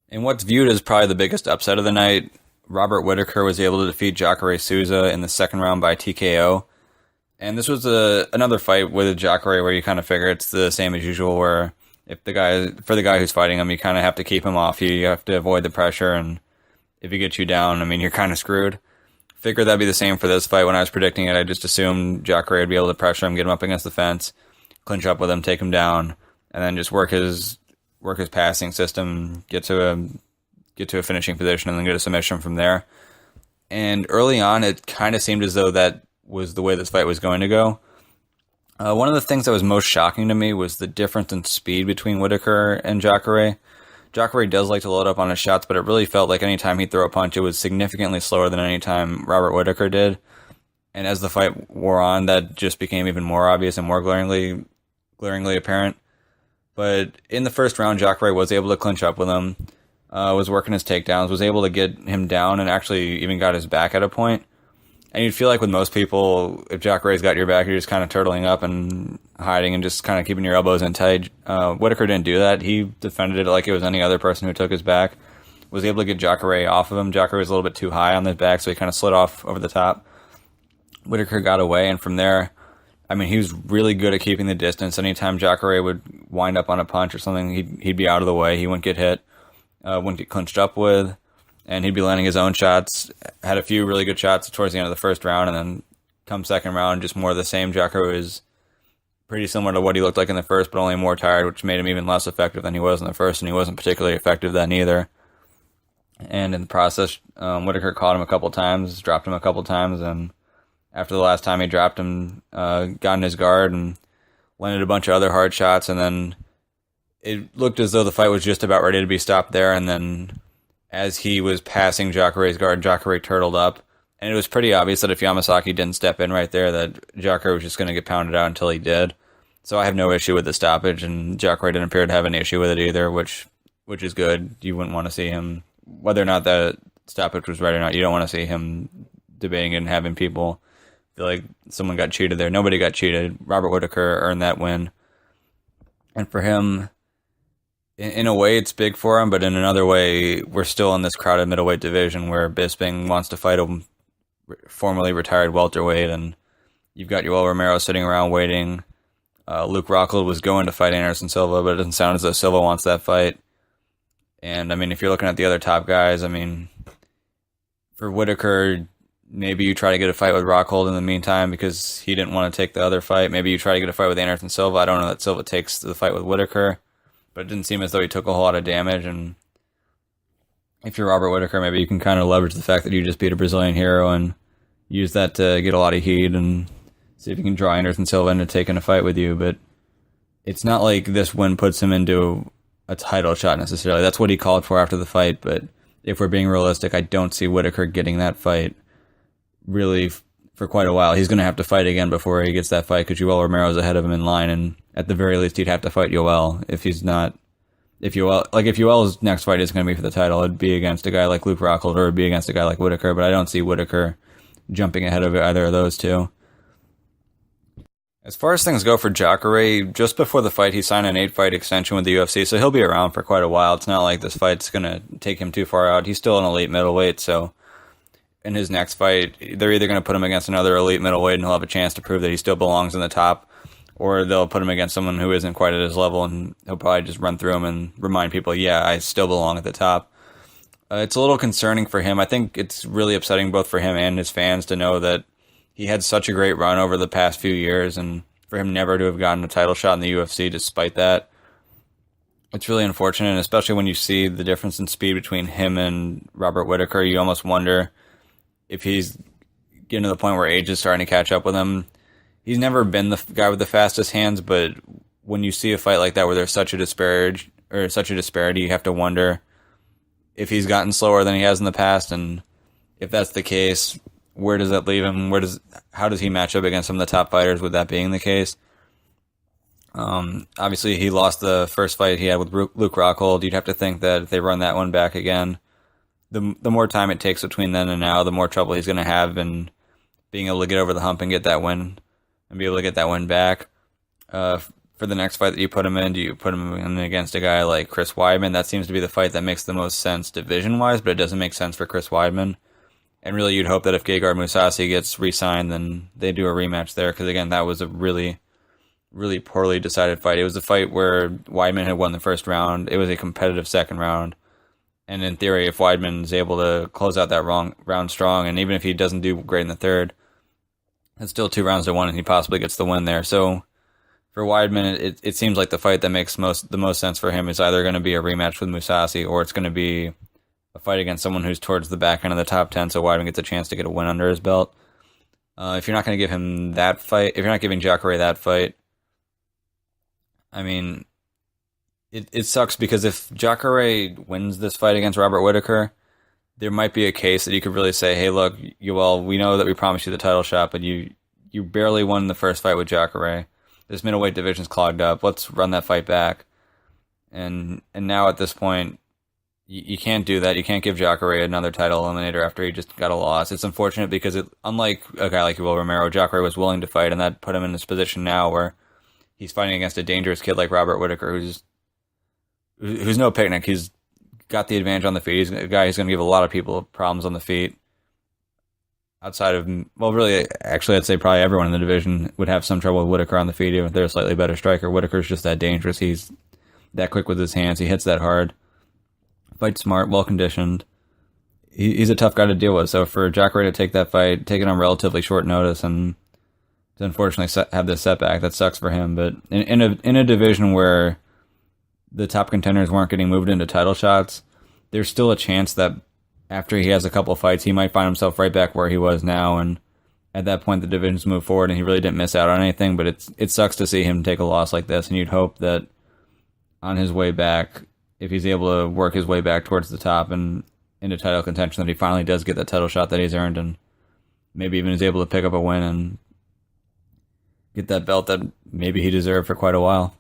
And what's viewed as probably the biggest upset of the night, Robert Whittaker was able to defeat Jacare Souza in the second round by TKO. And this was another fight with Jacare where you kind of figure it's the same as usual, where if the guy who's fighting him, you kind of have to keep him off you. You have to avoid the pressure, and if he gets you down, I mean, you're kind of screwed. Figured that'd be the same for this fight. When I was predicting it, I just assumed Jacare would be able to pressure him, get him up against the fence, clinch up with him, take him down, and then just work his passing system, get to a finishing position, and then get a submission from there. And early on, it kind of seemed as though that was the way this fight was going to go. One of the things that was most shocking to me was the difference in speed between Whittaker and Jacare. Jacare does like to load up on his shots, but it really felt like any time he'd throw a punch, it was significantly slower than any time Robert Whittaker did. And as the fight wore on, that just became even more obvious and more glaringly apparent. But in the first round, Jacare was able to clinch up with him, was working his takedowns, was able to get him down, and actually even got his back at a point. And you'd feel like with most people, if Jacare's got your back, you're just kind of turtling up and hiding and just kind of keeping your elbows in tight. Whittaker didn't do that. He defended it like it was any other person who took his back. Was able to get Jacare off of him. Jacare was a little bit too high on his back, so he kind of slid off over the top. Whittaker got away, and from there, I mean, he was really good at keeping the distance. Anytime Jacare would wind up on a punch or something, he'd be out of the way. He wouldn't get hit, wouldn't get clinched up with, and he'd be landing his own shots. Had a few really good shots towards the end of the first round, and then come second round, just more of the same. Jacare was pretty similar to what he looked like in the first, but only more tired, which made him even less effective than he was in the first, and he wasn't particularly effective then either. And in the process, Whittaker caught him a couple times, dropped him a couple times, and after the last time he dropped him, got in his guard and landed a bunch of other hard shots, and then it looked as though the fight was just about ready to be stopped there, and then as he was passing Jacare's guard, Jacare turtled up, and it was pretty obvious that if Yamasaki didn't step in right there, that Jacare was just going to get pounded out until he did. So I have no issue with the stoppage, and Jacare didn't appear to have any issue with it either, which is good. You wouldn't want to see him, whether or not that stoppage was right or not, you don't want to see him debating and having people feel like someone got cheated there. Nobody got cheated. Robert Whittaker earned that win. And for him, in a way, it's big for him, but in another way, we're still in this crowded middleweight division where Bisping wants to fight a formerly retired welterweight, and you've got Yoel Romero sitting around waiting. Luke Rockhold was going to fight Anderson Silva, but it doesn't sound as though Silva wants that fight. And, I mean, if you're looking at the other top guys, I mean, for Whittaker, maybe you try to get a fight with Rockhold in the meantime because he didn't want to take the other fight. Maybe you try to get a fight with Anderson Silva. I don't know that Silva takes the fight with Whittaker, but it didn't seem as though he took a whole lot of damage. And if you're Robert Whittaker, maybe you can kind of leverage the fact that you just beat a Brazilian hero and use that to get a lot of heat and see if you can draw Anderson Silva into taking a fight with you. But it's not like this win puts him into a title shot necessarily. That's what he called for after the fight, but if we're being realistic, I don't see Whittaker getting that fight really for quite a while. He's going to have to fight again before he gets that fight because Yoel Romero's ahead of him in line, and at the very least, he'd have to fight Yoel if he's not. If Yoel's next fight is going to be for the title, it'd be against a guy like Luke Rockhold or it'd be against a guy like Whittaker, but I don't see Whittaker jumping ahead of either of those two. As far as things go for Jacare, just before the fight, he signed an 8-fight extension with the UFC, so he'll be around for quite a while. It's not like this fight's going to take him too far out. He's still an elite middleweight, so in his next fight, they're either going to put him against another elite middleweight and he'll have a chance to prove that he still belongs in the top, or they'll put him against someone who isn't quite at his level and he'll probably just run through him and remind people, yeah, I still belong at the top. It's a little concerning for him. I think it's really upsetting both for him and his fans to know that he had such a great run over the past few years, and for him never to have gotten a title shot in the UFC despite that. It's really unfortunate, and especially when you see the difference in speed between him and Robert Whittaker, you almost wonder if he's getting to the point where age is starting to catch up with him. He's never been the guy with the fastest hands, but when you see a fight like that where there's such a disparity, you have to wonder if he's gotten slower than he has in the past, and if that's the case, where does that leave him? How does he match up against some of the top fighters with that being the case? Obviously, he lost the first fight he had with Luke Rockhold. You'd have to think that if they run that one back again, the more time it takes between then and now, the more trouble he's going to have in being able to get over the hump and get that win, and be able to get that win back. For for the next fight that you put him in, do you put him in against a guy like Chris Weidman? That seems to be the fight that makes the most sense division-wise, but it doesn't make sense for Chris Weidman. And really, you'd hope that if Gegard Mousasi gets re-signed, then they do a rematch there, because again, that was a really, really poorly decided fight. It was a fight where Weidman had won the first round. It was a competitive second round. And in theory, if Weidman's able to close out that round strong, and even if he doesn't do great in the third, it's still 2 rounds to 1, and he possibly gets the win there. So for Weidman, it seems like the fight that makes the most sense for him is either going to be a rematch with Mousasi, or it's going to be a fight against someone who's towards the back end of the top 10, so Weidman gets a chance to get a win under his belt. If you're not going to give him that fight, if you're not giving Jacare that fight, I mean, it sucks, because if Jacare wins this fight against Robert Whittaker, there might be a case that you could really say, hey, look, we know that we promised you the title shot, but you barely won the first fight with Jacare. This middleweight division's clogged up. Let's run that fight back. And now at this point, you can't do that. You can't give Jacare another title eliminator after he just got a loss. It's unfortunate because unlike a guy like Will Romero, Jacare was willing to fight, and that put him in this position now where he's fighting against a dangerous kid like Robert Whittaker, who's no picnic. He's got the advantage on the feet. He's a guy who's going to give a lot of people problems on the feet. Outside of, well, really, actually, I'd say probably everyone in the division would have some trouble with Whittaker on the feet, even if they're a slightly better striker. Whittaker's just that dangerous. He's that quick with his hands. He hits that hard. Fight smart, well-conditioned. He's a tough guy to deal with. So for Jacare to take that fight, take it on relatively short notice, and to unfortunately have this setback, that sucks for him. But in a division where the top contenders weren't getting moved into title shots, there's still a chance that after he has a couple fights, he might find himself right back where he was now, and at that point the divisions move forward and he really didn't miss out on anything. But it sucks to see him take a loss like this, and you'd hope that on his way back, if he's able to work his way back towards the top and into title contention, that he finally does get that title shot that he's earned, and maybe even is able to pick up a win and get that belt that maybe he deserved for quite a while.